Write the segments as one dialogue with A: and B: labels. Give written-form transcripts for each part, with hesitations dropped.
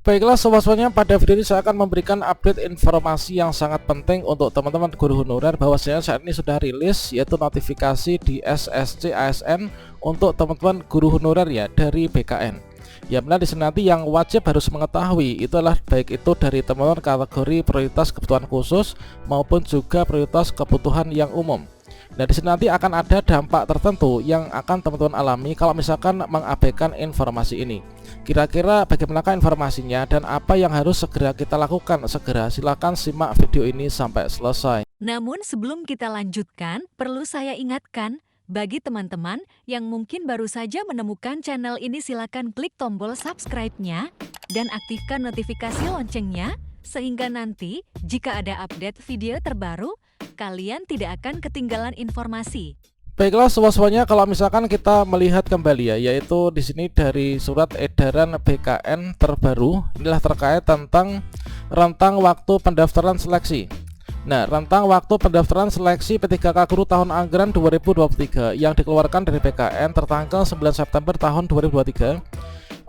A: Baiklah sobat semuanya, pada video ini saya akan memberikan update informasi yang sangat penting untuk teman-teman guru honorer bahwasanya saat ini sudah rilis yaitu notifikasi di SSC ASN untuk teman-teman guru honorer ya dari BKN. Ya benar, di sini nanti yang wajib harus mengetahui itu adalah baik itu dari teman-teman kategori prioritas kebutuhan khusus maupun juga prioritas kebutuhan yang umum. Nah, di sini nanti akan ada dampak tertentu yang akan teman-teman alami kalau misalkan mengabaikan informasi ini. Kira-kira bagaimanakah informasinya dan apa yang harus segera kita lakukan? Segera silakan simak video ini sampai selesai.
B: Namun sebelum kita lanjutkan, perlu saya ingatkan, bagi teman-teman yang mungkin baru saja menemukan channel ini, silakan klik tombol subscribe-nya dan aktifkan notifikasi loncengnya, sehingga nanti jika ada update video terbaru, kalian tidak akan ketinggalan informasi.
A: Baiklah semuanya, kalau misalkan kita melihat kembali ya, yaitu di sini dari surat edaran BKN terbaru, inilah terkait tentang rentang waktu pendaftaran seleksi. Nah, rentang waktu pendaftaran seleksi P3K Guru tahun anggaran 2023 yang dikeluarkan dari BKN tertanggal 9 September tahun 2023.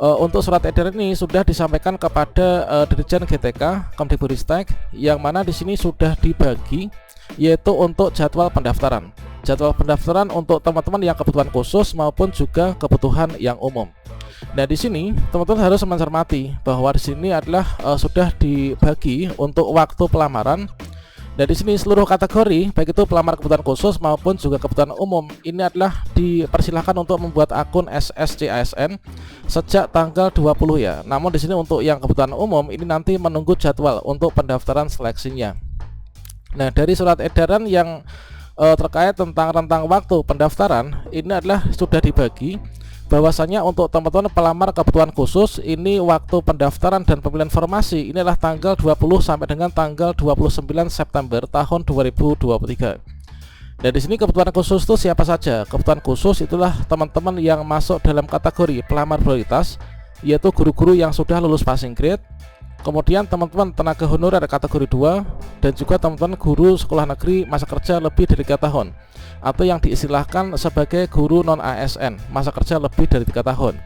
A: Untuk surat edaran ini sudah disampaikan kepada Dirjen GTK Kemdikbudristek, yang mana di sini sudah dibagi yaitu untuk jadwal pendaftaran. Jadwal pendaftaran untuk teman-teman yang kebutuhan khusus maupun juga kebutuhan yang umum. Nah, di sini teman-teman harus mencermati bahwa di sini adalah sudah dibagi untuk waktu pelamaran. Dan di sini seluruh kategori baik itu pelamar kebutuhan khusus maupun juga kebutuhan umum ini adalah dipersilahkan untuk membuat akun SSC ASN sejak tanggal 20 ya. Namun di sini untuk yang kebutuhan umum ini nanti menunggu jadwal untuk pendaftaran seleksinya. Nah, dari surat edaran yang terkait tentang rentang waktu pendaftaran ini adalah sudah dibagi bahwasanya untuk teman-teman pelamar kebutuhan khusus ini waktu pendaftaran dan pemilihan formasi ini adalah tanggal 20 sampai dengan tanggal 29 September tahun 2023. Dan di sini kebutuhan khusus itu siapa saja? Kebutuhan khusus itulah teman-teman yang masuk dalam kategori pelamar prioritas, yaitu guru-guru yang sudah lulus passing grade. Kemudian teman-teman tenaga honorer kategori 2 dan juga teman-teman guru sekolah negeri masa kerja lebih dari 3 tahun atau yang diistilahkan sebagai guru non ASN masa kerja lebih dari 3 tahun.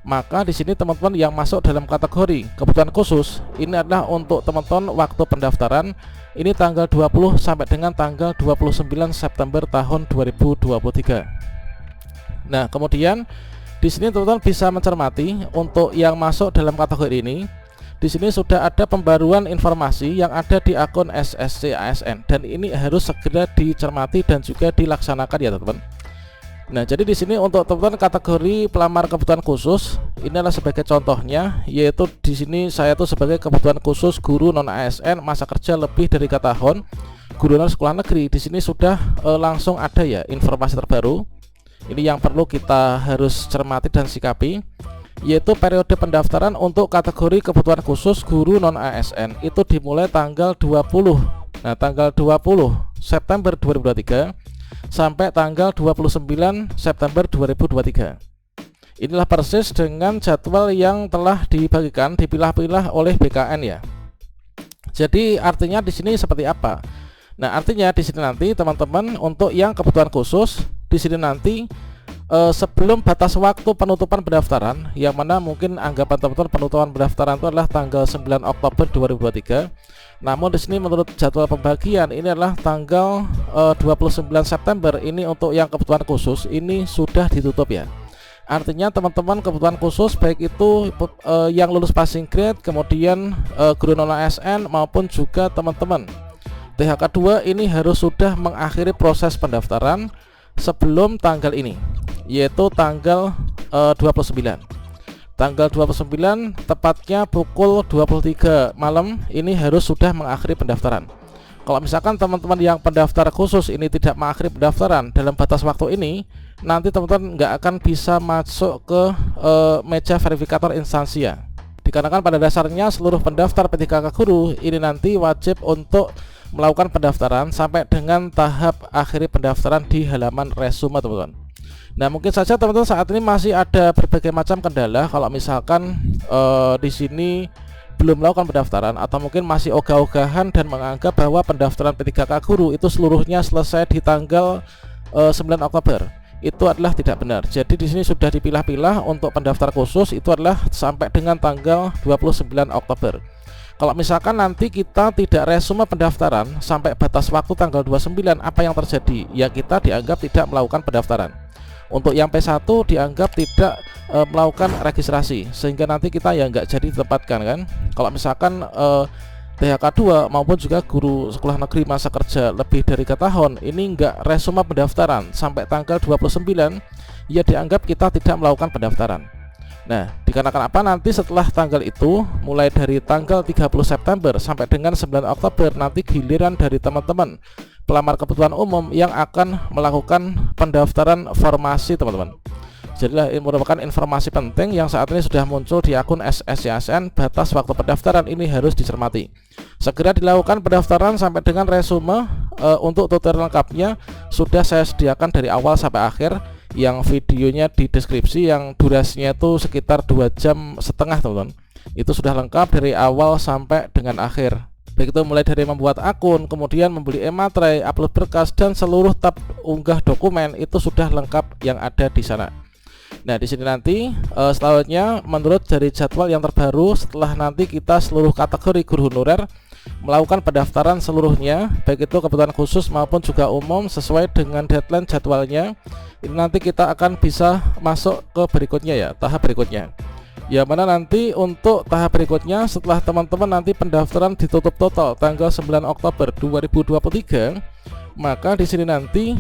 A: Maka di sini teman-teman yang masuk dalam kategori kebutuhan khusus ini adalah untuk teman-teman waktu pendaftaran ini tanggal 20 sampai dengan tanggal 29 September tahun 2023. Nah, kemudian di sini teman-teman bisa mencermati untuk yang masuk dalam kategori ini. Di sini sudah ada pembaruan informasi yang ada di akun SSC ASN dan ini harus segera dicermati dan juga dilaksanakan ya teman-teman. Nah, jadi di sini untuk teman-teman kategori pelamar kebutuhan khusus ini adalah sebagai contohnya, yaitu di sini saya tuh sebagai kebutuhan khusus guru non ASN masa kerja lebih dari 3 tahun, guru non sekolah negeri. Di sini sudah langsung ada ya informasi terbaru. Ini yang perlu kita harus cermati dan sikapi, yaitu periode pendaftaran untuk kategori kebutuhan khusus guru non ASN itu dimulai tanggal 20. Nah, tanggal 20 September 2023 sampai tanggal 29 September 2023. Inilah persis dengan jadwal yang telah dibagikan, dipilah-pilah oleh BKN ya. Jadi artinya di sini seperti apa? Nah, artinya di sini nanti teman-teman untuk yang kebutuhan khusus di sini nanti sebelum batas waktu penutupan pendaftaran, yang mana mungkin anggapan teman-teman penutupan pendaftaran itu adalah tanggal 9 Oktober 2023. Namun di sini menurut jadwal pembagian ini adalah tanggal 29 September ini untuk yang kebutuhan khusus ini sudah ditutup ya. Artinya teman-teman kebutuhan khusus baik itu yang lulus passing grade, kemudian guru non ASN maupun juga teman-teman THK 2 ini harus sudah mengakhiri proses pendaftaran sebelum tanggal ini, yaitu tanggal 29. Tanggal 29 tepatnya pukul 23 malam ini harus sudah mengakhiri pendaftaran. Kalau misalkan teman-teman yang pendaftar khusus ini tidak mengakhiri pendaftaran dalam batas waktu ini, nanti teman-teman nggak akan bisa masuk ke meja verifikator instansi ya. Dikarenakan pada dasarnya seluruh pendaftar P3K Guru ini nanti wajib untuk melakukan pendaftaran sampai dengan tahap akhir pendaftaran di halaman resume teman-teman. Nah, mungkin saja teman-teman saat ini masih ada berbagai macam kendala kalau misalkan di sini belum melakukan pendaftaran atau mungkin masih ogah-ogahan dan menganggap bahwa pendaftaran P3K Guru itu seluruhnya selesai di tanggal 9 Oktober. itu adalah tidak benar. Jadi di sini sudah dipilah-pilah untuk pendaftar khusus itu adalah sampai dengan tanggal 29 Oktober. Kalau misalkan nanti kita tidak resume pendaftaran sampai batas waktu tanggal 29, apa yang terjadi? Ya kita dianggap tidak melakukan pendaftaran. Untuk yang P1 dianggap tidak melakukan registrasi, sehingga nanti kita ya nggak jadi ditempatkan kan. Kalau misalkan THK2 maupun juga guru sekolah negeri masa kerja lebih dari 3 tahun ini nggak resume pendaftaran sampai tanggal 29, ya dianggap kita tidak melakukan pendaftaran. Nah, dikarenakan apa? Nanti setelah tanggal itu, mulai dari tanggal 30 September sampai dengan 9 Oktober, nanti giliran dari teman-teman pelamar kebutuhan umum yang akan melakukan pendaftaran formasi, teman-teman. Jadilah ini merupakan informasi penting yang saat ini sudah muncul di akun SSCASN. Batas waktu pendaftaran ini harus dicermati. Segera dilakukan pendaftaran sampai dengan resume. Untuk tutorial lengkapnya sudah saya sediakan dari awal sampai akhir, yang videonya di deskripsi, yang durasinya itu sekitar 2,5 jam, teman-teman. Itu sudah lengkap dari awal sampai dengan akhir. Begitu mulai dari membuat akun, kemudian membeli e-materai, upload berkas, dan seluruh tab unggah dokumen itu sudah lengkap yang ada di sana. Nah, di sini nanti selanjutnya menurut dari jadwal yang terbaru, setelah nanti kita seluruh kategori guru honorer melakukan pendaftaran seluruhnya, baik itu kebutuhan khusus maupun juga umum sesuai dengan deadline jadwalnya, ini nanti kita akan bisa masuk ke berikutnya ya, tahap berikutnya. Ya, mana nanti untuk tahap berikutnya setelah teman-teman nanti pendaftaran ditutup total tanggal 9 Oktober 2023, maka di sini nanti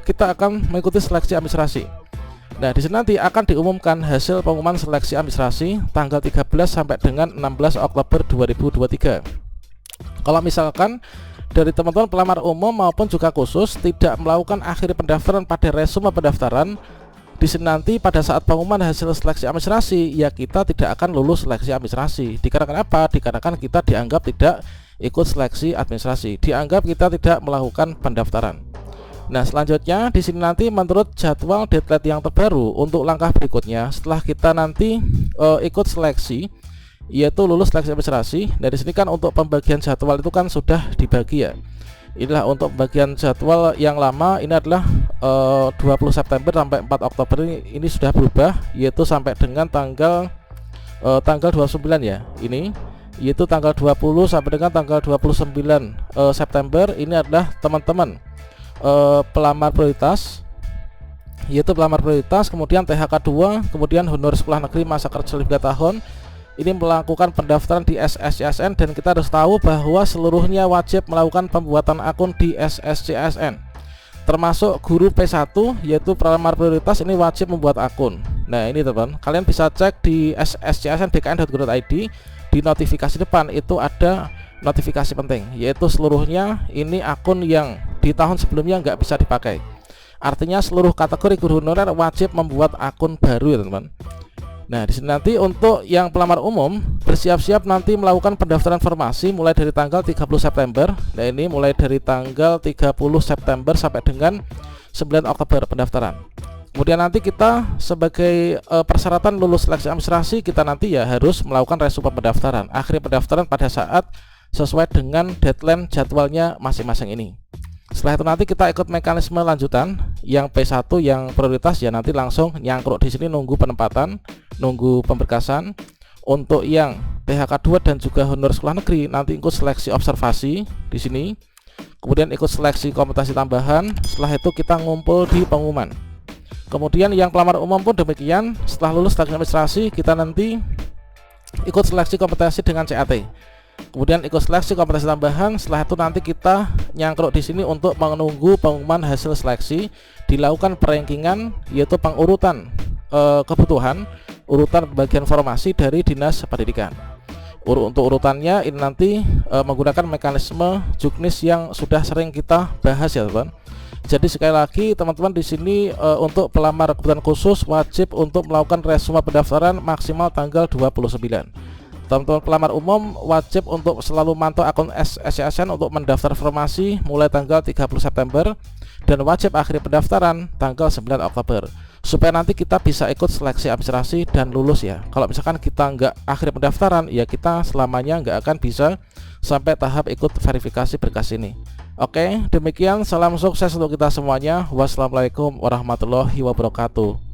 A: kita akan mengikuti seleksi administrasi. Nah, di sini nanti akan diumumkan hasil pengumuman seleksi administrasi tanggal 13 sampai dengan 16 Oktober 2023. Kalau misalkan dari teman-teman pelamar umum maupun juga khusus tidak melakukan akhir pendaftaran pada resume pendaftaran, di sini nanti pada saat pengumuman hasil seleksi administrasi, ya kita tidak akan lulus seleksi administrasi. Dikarenakan apa? Dikarenakan kita dianggap tidak ikut seleksi administrasi, dianggap kita tidak melakukan pendaftaran. Nah, selanjutnya di sini nanti menurut jadwal deadline yang terbaru untuk langkah berikutnya setelah kita nanti ikut seleksi, yaitu lulus seleksi administrasi. Dari sini kan untuk pembagian jadwal itu kan sudah dibagi ya. Inilah untuk bagian jadwal yang lama, ini adalah 20 September sampai 4 Oktober ini sudah berubah, yaitu sampai dengan tanggal 29 ya. Ini yaitu tanggal 20 sampai dengan tanggal 29 September ini adalah teman-teman pelamar prioritas, yaitu pelamar prioritas, kemudian THK2, kemudian honor sekolah negeri masa kerja lebih 3 tahun. Ini melakukan pendaftaran di SSCASN, dan kita harus tahu bahwa seluruhnya wajib melakukan pembuatan akun di SSCASN, termasuk guru P1 yaitu pelamar prioritas ini wajib membuat akun. Nah, ini teman, kalian bisa cek di sscsn.bkn.go.id, di notifikasi depan itu ada notifikasi penting, yaitu seluruhnya ini akun yang di tahun sebelumnya nggak bisa dipakai. Artinya seluruh kategori guru honorer wajib membuat akun baru ya teman. Nah, di sini nanti untuk yang pelamar umum bersiap-siap nanti melakukan pendaftaran formasi mulai dari tanggal 30 September. Nah, ini mulai dari tanggal 30 September sampai dengan 9 Oktober pendaftaran. Kemudian nanti kita sebagai persyaratan lulus seleksi administrasi, kita nanti ya harus melakukan resume pendaftaran, akhir pendaftaran pada saat sesuai dengan deadline jadwalnya masing-masing ini. Setelah itu nanti kita ikut mekanisme lanjutan. Yang P1 yang prioritas ya nanti langsung nyangkruk di sini nunggu penempatan, nunggu pemberkasan. Untuk yang THK2 dan juga honor sekolah negeri nanti ikut seleksi observasi di sini. Kemudian ikut seleksi kompetensi tambahan. Setelah itu kita ngumpul di pengumuman. Kemudian yang pelamar umum pun demikian. Setelah lulus seleksi administrasi, kita nanti ikut seleksi kompetensi dengan CAT. Kemudian ikut seleksi kompetensi tambahan. Setelah itu nanti kita nyangkruk di sini untuk menunggu pengumuman hasil seleksi, dilakukan perankingan yaitu pengurutan kebutuhan, urutan bagian formasi dari Dinas Pendidikan. Untuk urutannya ini nanti menggunakan mekanisme juknis yang sudah sering kita bahas ya teman. Jadi sekali lagi teman-teman di sini untuk pelamar kebutuhan khusus wajib untuk melakukan resume pendaftaran maksimal tanggal 29. Teman-teman pelamar umum wajib untuk selalu mantau akun SSCASN untuk mendaftar formasi mulai tanggal 30 September dan wajib akhiri pendaftaran tanggal 9 Oktober supaya nanti kita bisa ikut seleksi administrasi dan lulus ya. Kalau misalkan kita nggak akhiri pendaftaran ya kita selamanya nggak akan bisa sampai tahap ikut verifikasi berkas ini. Oke, demikian salam sukses untuk kita semuanya. Wassalamualaikum warahmatullahi wabarakatuh.